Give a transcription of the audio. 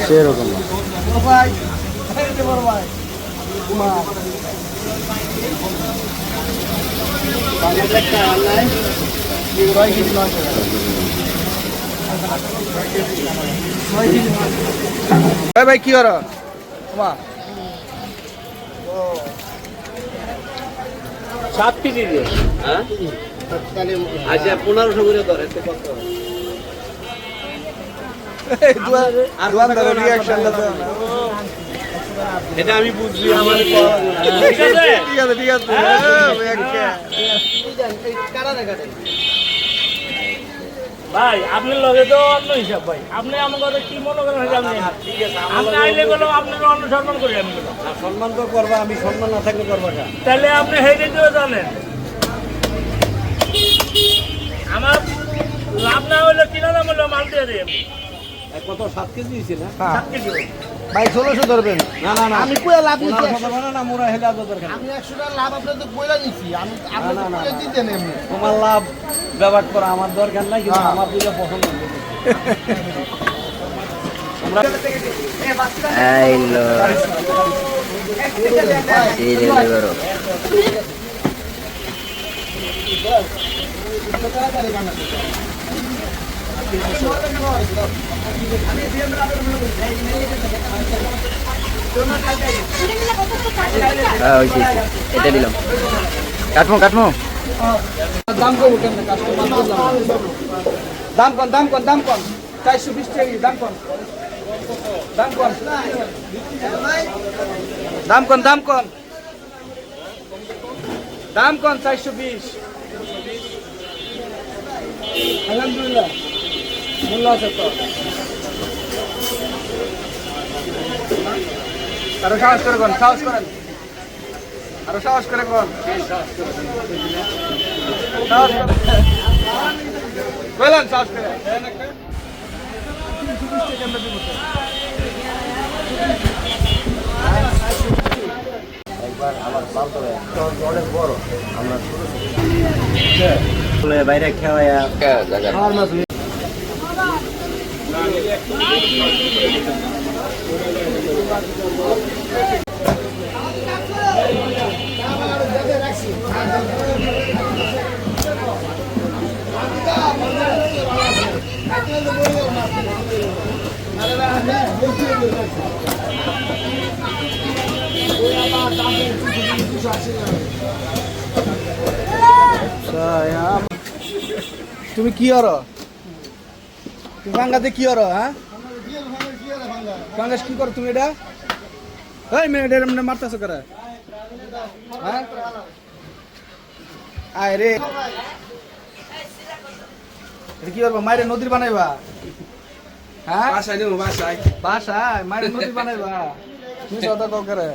সেরকম ভাই বড় ভাই ভাই কি কর 7 কেজি দিয়ে হ্যাঁ আচ্ছা 1500 করে ধরে এত কত এটা আমি বুঝছি আমার ঠিক আছে ঠিক আছে ভাই আপনার লগে তো অন্য হিসাব ভাই আপনি আমার কথা কি মনে করেন ঠিক আছে আপনি আইলে গেল আপনার অন্য সম্মান করি আমি গেলাম সম্মান তো করবা আমি সম্মান না থাকলে করবা না তাহলে আপনি হেঁটে দিয়েও জানেন আমার লাভ না হলে কিনা দাম হলো মাল দিয়ে দিই আমি কত 7 কেজি দিছি না 7 কেজি ভাই 1600 ধরবেন না না না আমি কইলা লাভ নিছি না মোরা হেলা দরকার আমি 100 টাকা লাভ আপনাদের কইলা নিছি আমি আপনাদের কইলা দিতেন এমনি তোমার লাভ ব্যবহার করা আমার দরকার নাই কিন্তু আমার পূজা পছন্দ না আইলো এই রে বড় এটা দিলাম কাটমো কাটমো দাম কম কেন কাস্টমার দাম কম 420 টাকা দাম কম দাম কম 420 আলহামদুলিল্লাহ মূল্য আছে তো আরো সাহস করে কোন আরো সাহস করে কোন বলেন সাহস করে একবার আমার বাপ অনেক বড় আমরা বাইরে খাওয়াইয়া তুমি কি করো তুমি ভাঙ্গাতে কি করো হ্যাঁ ভাঙ্গাস কি করো তুমি এটা এই মেয়েটা এমনি মারতেছো করে হ্যাঁ আয় রে এটা কি করবো মায়ের নদীর বানাইবা হ্যাঁ বাসায় মায়ের নদী বানাইবা তুমি কথা করে